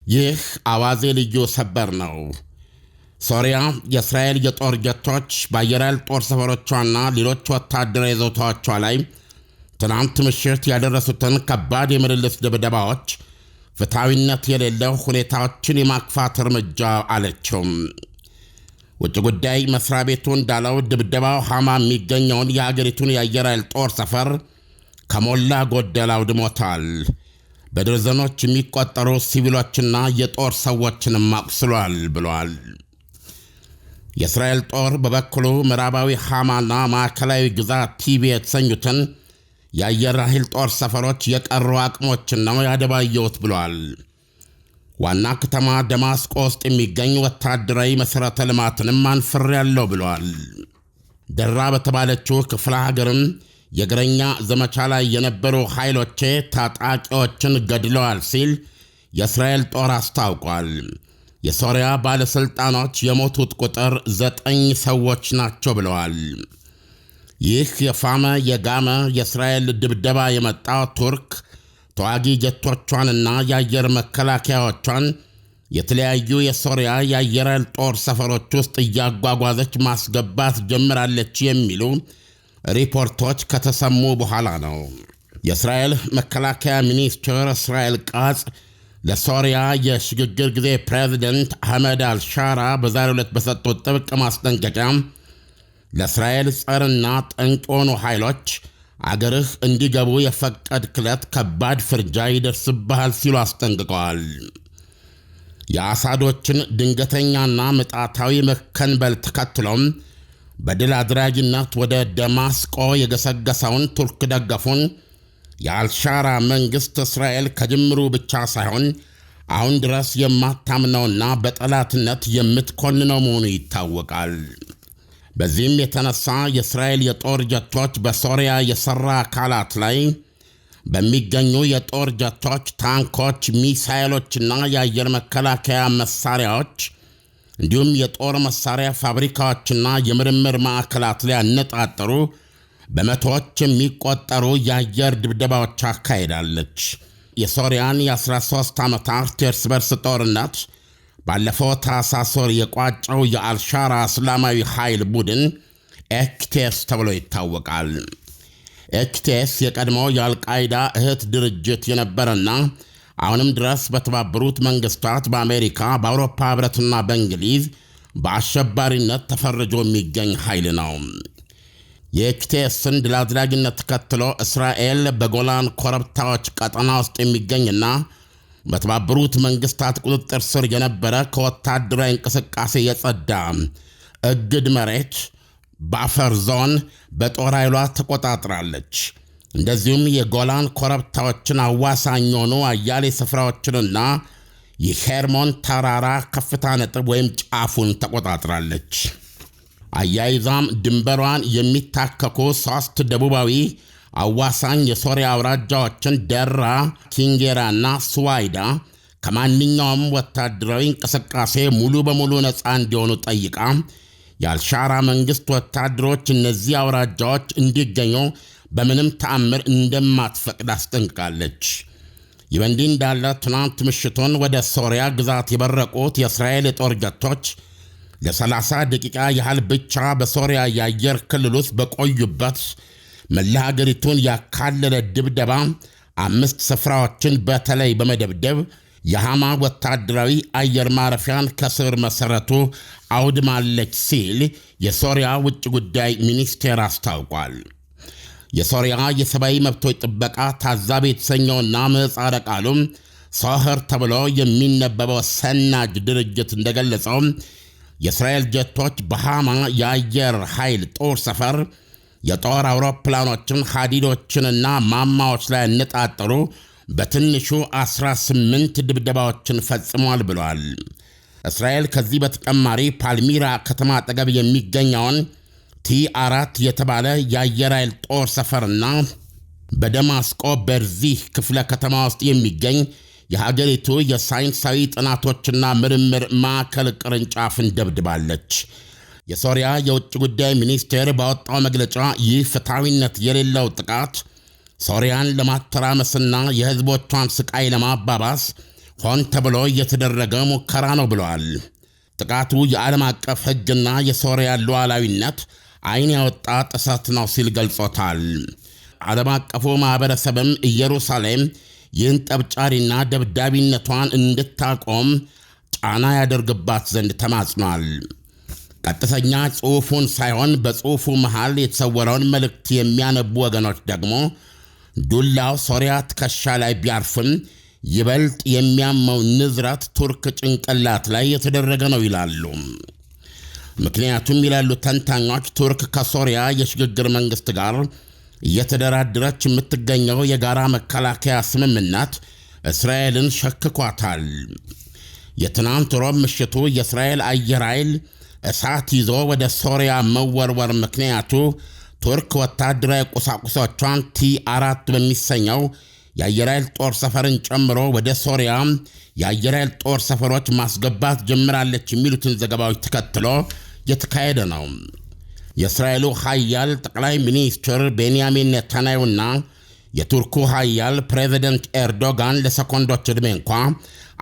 ይህ አዋዜ ልዩ ሰበር ነው። ሶሪያ የእስራኤል የጦር ጀቶች በአየር ኃይል ጦር ሰፈሮቿና ሌሎች ወታደራዊ ይዞታዎቿ ላይ ትናንት ምሽት ያደረሱትን ከባድ የምልልስ ድብደባዎች ፍትሐዊነት የሌለው ሁኔታዎችን የማክፋት እርምጃ አለችው። ውጭ ጉዳይ መስሪያ ቤቱ እንዳለው ድብደባው ሐማ የሚገኘውን የአገሪቱን የአየር ኃይል ጦር ሰፈር ከሞላ ጎደል አውድሞታል። በድርዘኖች የሚቆጠሩ ሲቪሎችና የጦር ሰዎችንም አቁስሏል ብሏል። የእስራኤል ጦር በበኩሉ ምዕራባዊ ሐማና ማዕከላዊ ግዛት ቲቢ የተሰኙትን የአየር ኃይል ጦር ሰፈሮች የቀሩ አቅሞችን ነው ያደባየውት ብሏል። ዋና ከተማ ደማስቆ ውስጥ የሚገኝ ወታደራዊ መሠረተ ልማትንም አንፍሬያለሁ ብሏል። ደራ በተባለችው ክፍለ ሀገርም የእግረኛ ዘመቻ ላይ የነበሩ ኃይሎቼ ታጣቂዎችን ገድለዋል ሲል የእስራኤል ጦር አስታውቋል። የሶሪያ ባለሥልጣኖች የሞቱት ቁጥር 9 ሰዎች ናቸው ብለዋል። ይህ የፋመ የጋመ የእስራኤል ድብደባ የመጣው ቱርክ ተዋጊ ጀቶቿንና የአየር መከላከያዎቿን የተለያዩ የሶሪያ የአየር ኃይል ጦር ሰፈሮች ውስጥ እያጓጓዘች ማስገባት ጀምራለች የሚሉ ሪፖርቶች ከተሰሙ በኋላ ነው። የእስራኤል መከላከያ ሚኒስትር እስራኤል ቃጽ ለሶሪያ የሽግግር ጊዜ ፕሬዝደንት አህመድ አልሻራ በዛሬው ዕለት በሰጡት ጥብቅ ማስጠንቀቂያ ለእስራኤል ጸርና ጠንቅ የሆኑ ኃይሎች አገርህ እንዲገቡ የፈቀድክለት ከባድ ፍርጃ ይደርስብሃል ሲሉ አስጠንቅቀዋል። የአሳዶችን ድንገተኛና ምጣታዊ መከንበል ተከትሎም በድል አድራጊነት ወደ ደማስቆ የገሰገሰውን ቱርክ ደገፉን የአልሻራ መንግሥት እስራኤል ከጅምሩ ብቻ ሳይሆን አሁን ድረስ የማታምነውና በጠላትነት የምትኮንነው መሆኑ ይታወቃል። በዚህም የተነሳ የእስራኤል የጦር ጀቶች በሶሪያ የሠራ አካላት ላይ በሚገኙ የጦር ጀቶች፣ ታንኮች፣ ሚሳይሎችና የአየር መከላከያ መሣሪያዎች እንዲሁም የጦር መሣሪያ ፋብሪካዎችና የምርምር ማዕከላት ላይ ያነጣጠሩ በመቶዎች የሚቆጠሩ የአየር ድብደባዎች አካሄዳለች። የሶሪያን የ13 ዓመታት የእርስ በርስ ጦርነት ባለፈው ታኅሳስ ወር የቋጨው የአልሻራ እስላማዊ ኃይል ቡድን ኤክቴስ ተብሎ ይታወቃል። ኤክቴስ የቀድሞው የአልቃይዳ እህት ድርጅት የነበረና አሁንም ድረስ በተባበሩት መንግሥታት፣ በአሜሪካ፣ በአውሮፓ ኅብረትና በእንግሊዝ በአሸባሪነት ተፈርጆ የሚገኝ ኃይል ነው። የኤክቴስን ድል አድራጊነት ተከትሎ እስራኤል በጎላን ኮረብታዎች ቀጠና ውስጥ የሚገኝና በተባበሩት መንግሥታት ቁጥጥር ስር የነበረ ከወታደራዊ እንቅስቃሴ የጸዳ እግድ መሬት ባፈር ዞን በጦር ኃይሏ ተቆጣጥራለች። እንደዚሁም የጎላን ኮረብታዎችን አዋሳኝ የሆኑ አያሌ ስፍራዎችንና የሄርሞን ተራራ ከፍታ ነጥብ ወይም ጫፉን ተቆጣጥራለች። አያይዛም ድንበሯን የሚታከኩ 3 ደቡባዊ አዋሳኝ የሶሪያ አውራጃዎችን ደራ፣ ኪንጌራና ስዋይዳ ከማንኛውም ወታደራዊ እንቅስቃሴ ሙሉ በሙሉ ነፃ እንዲሆኑ ጠይቃ የአልሻራ መንግሥት ወታደሮች እነዚህ አውራጃዎች እንዲገኙ በምንም ተአምር እንደማትፈቅድ አስጠንቅቃለች። ይህ በእንዲህ እንዳለ ትናንት ምሽቱን ወደ ሶሪያ ግዛት የበረቁት የእስራኤል የጦር ጀቶች ለ30 ደቂቃ ያህል ብቻ በሶሪያ የአየር ክልል ውስጥ በቆዩበት መላ ሀገሪቱን ያካለለ ድብደባ 5 ስፍራዎችን በተለይ በመደብደብ የሐማ ወታደራዊ አየር ማረፊያን ከስር መሠረቱ አውድማለች ሲል የሶሪያ ውጭ ጉዳይ ሚኒስቴር አስታውቋል። የሶሪያ የሰብአዊ መብቶች ጥበቃ ታዛቢ የተሰኘውና ምህጻረ ቃሉም ሶህር ተብሎ የሚነበበው ሰናጅ ድርጅት እንደገለጸው የእስራኤል ጀቶች በሐማ የአየር ኃይል ጦር ሰፈር የጦር አውሮፕላኖችን፣ ሐዲዶችንና ማማዎች ላይ ያነጣጠሩ በትንሹ 18 ድብደባዎችን ፈጽሟል ብሏል። እስራኤል ከዚህ በተጨማሪ ፓልሚራ ከተማ አጠገብ የሚገኘውን T4 የተባለ የአየር ኃይል ጦር ሰፈርና በደማስቆ በርዚህ ክፍለ ከተማ ውስጥ የሚገኝ የሀገሪቱ የሳይንሳዊ ጥናቶችና ምርምር ማዕከል ቅርንጫፍን ደብድባለች። የሶሪያ የውጭ ጉዳይ ሚኒስቴር ባወጣው መግለጫ ይህ ፍትሐዊነት የሌለው ጥቃት ሶሪያን ለማተራመስና የሕዝቦቿን ስቃይ ለማባባስ ሆን ተብሎ የተደረገ ሙከራ ነው ብለዋል። ጥቃቱ የዓለም አቀፍ ሕግና የሶሪያ ሉዓላዊነት ዓይን ያወጣ ጥሰት ነው ሲል ገልጾታል። ዓለም አቀፉ ማኅበረሰብም ኢየሩሳሌም ይህን ጠብጫሪና ደብዳቢነቷን እንድታቆም ጫና ያደርግባት ዘንድ ተማጽኗል። ቀጥተኛ ጽሑፉን ሳይሆን በጽሑፉ መሃል የተሰወረውን መልእክት የሚያነቡ ወገኖች ደግሞ ዱላው ሶሪያ ትከሻ ላይ ቢያርፍም ይበልጥ የሚያመው ንዝረት ቱርክ ጭንቅላት ላይ የተደረገ ነው ይላሉ። ምክንያቱም ይላሉ ተንታኞች ቱርክ ከሶሪያ የሽግግር መንግሥት ጋር እየተደራደረች የምትገኘው የጋራ መከላከያ ስምምነት እስራኤልን ሸክኳታል። የትናንት ሮብ ምሽቱ የእስራኤል አየር ኃይል እሳት ይዞ ወደ ሶሪያ መወርወር ምክንያቱ ቱርክ ወታደራዊ ቁሳቁሶቿን T4 በሚሰኘው የአየር ኃይል ጦር ሰፈርን ጨምሮ ወደ ሶሪያ የአየር ኃይል ጦር ሰፈሮች ማስገባት ጀምራለች የሚሉትን ዘገባዎች ተከትሎ የተካሄደ ነው። የእስራኤሉ ኃያል ጠቅላይ ሚኒስትር ቤንያሚን ኔታንያሁና የቱርኩ ኃያል ፕሬዚደንት ኤርዶጋን ለሰኮንዶች ዕድሜ እንኳ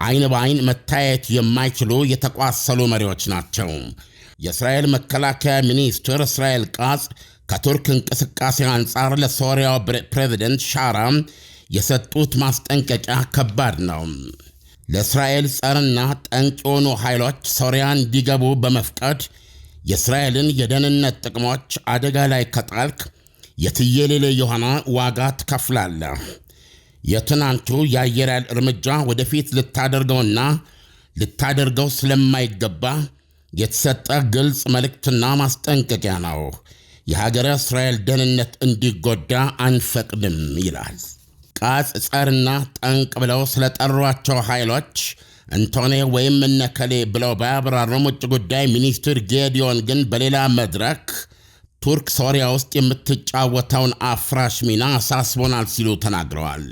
ዓይን በዓይን መታየት የማይችሉ የተቋሰሉ መሪዎች ናቸው። የእስራኤል መከላከያ ሚኒስትር እስራኤል ቃጽ ከቱርክ እንቅስቃሴ አንጻር ለሶሪያው ፕሬዚደንት ሻራ የሰጡት ማስጠንቀቂያ ከባድ ነው። ለእስራኤል ጸርና ጠንቅ የሆኑ ኃይሎች ሶሪያ እንዲገቡ በመፍቀድ የእስራኤልን የደህንነት ጥቅሞች አደጋ ላይ ከጣልክ የትየሌሌ የሆነ ዋጋ ትከፍላለህ። የትናንቱ የአየር ኃይል እርምጃ ወደፊት ልታደርገው ስለማይገባ የተሰጠ ግልጽ መልእክትና ማስጠንቀቂያ ነው። የሀገረ እስራኤል ደህንነት እንዲጎዳ አንፈቅድም ይላል። ቃጽ ጸርና ጠንቅ ብለው ስለጠሯቸው ኃይሎች እንቶኔ ወይም እነከሌ ብለው ባያብራሩም ውጭ ጉዳይ ሚኒስትር ጌዲዮን ግን በሌላ መድረክ ቱርክ ሶሪያ ውስጥ የምትጫወተውን አፍራሽ ሚና አሳስቦናል ሲሉ ተናግረዋል።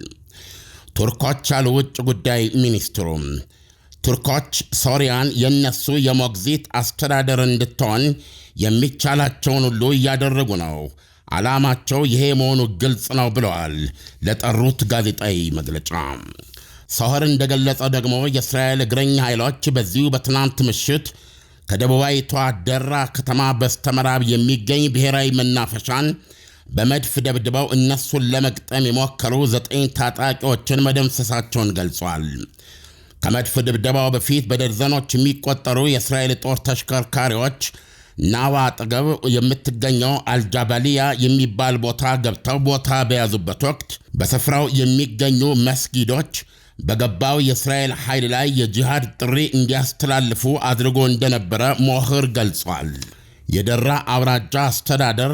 ቱርኮች አሉ ውጭ ጉዳይ ሚኒስትሩ ቱርኮች ሶሪያን የነሱ የሞግዚት አስተዳደር እንድትሆን የሚቻላቸውን ሁሉ እያደረጉ ነው። ዓላማቸው ይሄ መሆኑ ግልጽ ነው ብለዋል ለጠሩት ጋዜጣዊ መግለጫ። ሶህር እንደገለጸው ደግሞ የእስራኤል እግረኛ ኃይሎች በዚሁ በትናንት ምሽት ከደቡባዊቷ ደራ ከተማ በስተምዕራብ የሚገኝ ብሔራዊ መናፈሻን በመድፍ ደብድበው እነሱን ለመቅጠም የሞከሩ 9 ታጣቂዎችን መደምሰሳቸውን ገልጿል። ከመድፍ ድብደባው በፊት በደርዘኖች የሚቆጠሩ የእስራኤል ጦር ተሽከርካሪዎች ናዋ አጠገብ የምትገኘው አልጃባሊያ የሚባል ቦታ ገብተው ቦታ በያዙበት ወቅት በስፍራው የሚገኙ መስጊዶች በገባው የእስራኤል ኃይል ላይ የጂሃድ ጥሪ እንዲያስተላልፉ አድርጎ እንደነበረ ሞህር ገልጿል። የደራ አውራጃ አስተዳደር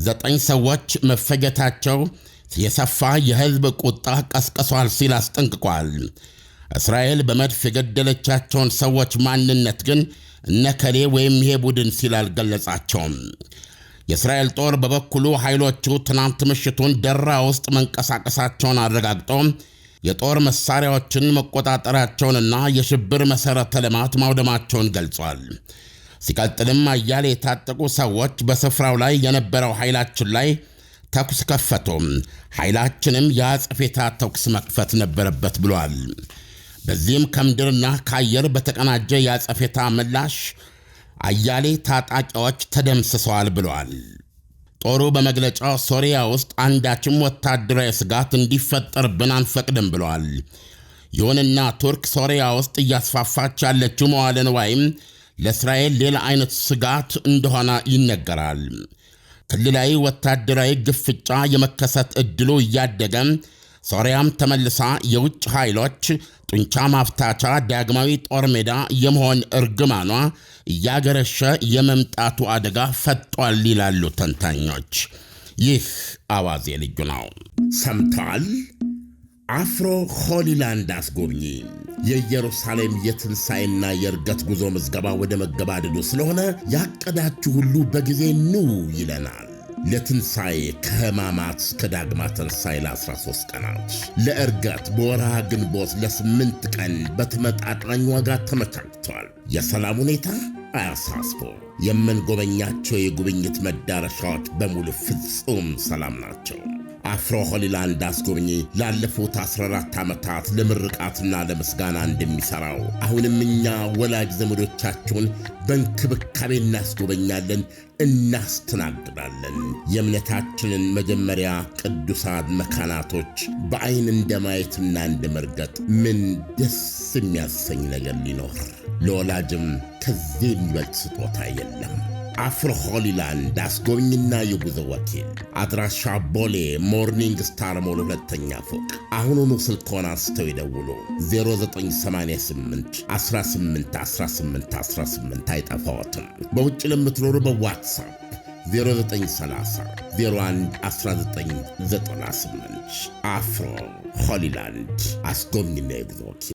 9 ሰዎች መፈጀታቸው የሰፋ የሕዝብ ቁጣ ቀስቅሷል ሲል አስጠንቅቋል። እስራኤል በመድፍ የገደለቻቸውን ሰዎች ማንነት ግን እነከሌ ወይም ይሄ ቡድን ሲል አልገለጻቸውም። የእስራኤል ጦር በበኩሉ ኃይሎቹ ትናንት ምሽቱን ደራ ውስጥ መንቀሳቀሳቸውን አረጋግጦ የጦር መሳሪያዎችን መቆጣጠራቸውንና የሽብር መሠረተ ልማት ማውደማቸውን ገልጿል። ሲቀጥልም አያሌ የታጠቁ ሰዎች በስፍራው ላይ የነበረው ኃይላችን ላይ ተኩስ ከፈቱ፣ ኃይላችንም የአጸፌታ ተኩስ መክፈት ነበረበት ብሏል። በዚህም ከምድርና ከአየር በተቀናጀ የአጸፌታ ምላሽ አያሌ ታጣቂዎች ተደምስሰዋል ብሏል። ጦሩ በመግለጫው ሶሪያ ውስጥ አንዳችም ወታደራዊ ስጋት እንዲፈጠርብን አንፈቅድም ብሏል። ይሁንና ቱርክ ሶሪያ ውስጥ እያስፋፋች ያለችው መዋለ ንዋይም ለእስራኤል ሌላ አይነት ስጋት እንደሆነ ይነገራል። ክልላዊ ወታደራዊ ግፍጫ የመከሰት ዕድሉ እያደገ ሶሪያም ተመልሳ የውጭ ኃይሎች ጡንቻ ማፍታቻ ዳግማዊ ጦር ሜዳ የመሆን እርግማኗ እያገረሸ የመምጣቱ አደጋ ፈጧል ይላሉ ተንታኞች። ይህ አዋዜ ልዩ ነው። ሰምተዋል። አፍሮ ሆሊላንድ አስጎብኚ የኢየሩሳሌም የትንሣኤና የእርገት ጉዞ ምዝገባ ወደ መገባደዱ ስለሆነ ያቀዳችሁ ሁሉ በጊዜ ኑ ይለናል። ለትንሣኤ ከሕማማት እስከ ዳግማ ትንሣኤ ለ13 ቀናት፣ ለእርገት በወርሃ ግንቦት ለ8 ቀን በተመጣጣኝ ዋጋ ተመቻችቷል። የሰላም ሁኔታ አያሳስቦ። የምንጎበኛቸው የጉብኝት መዳረሻዎች በሙሉ ፍጹም ሰላም ናቸው። አፍሮ ሆሊላንድ አስጎብኚ ላለፉት 14 ዓመታት ለምርቃትና ለምስጋና እንደሚሰራው አሁንም እኛ ወላጅ ዘመዶቻችሁን በእንክብካቤ እናስጎበኛለን፣ እናስተናግዳለን። የእምነታችንን መጀመሪያ ቅዱሳን መካናቶች በአይን እንደማየትና እንደመርገጥ ምን ደስ የሚያሰኝ ነገር ሊኖር? ለወላጅም ከዚህ የሚበልጥ ስጦታ የለም። አፍሮ ሆሊላንድ አስጎብኝና የጉዞ ወኪል አድራሻ ቦሌ ሞርኒንግ ስታር ሞል 2ኛ ፎቅ። አሁኑኑ ስልክዎን አንስተው ይደውሉ። 0988 18 18 18 አይጠፋዎትም። በውጭ ለምትኖሩ በዋትሳፕ 0930 01 1998 አፍሮ ሆሊላንድ አስጎብኝና የጉዞ ወኪል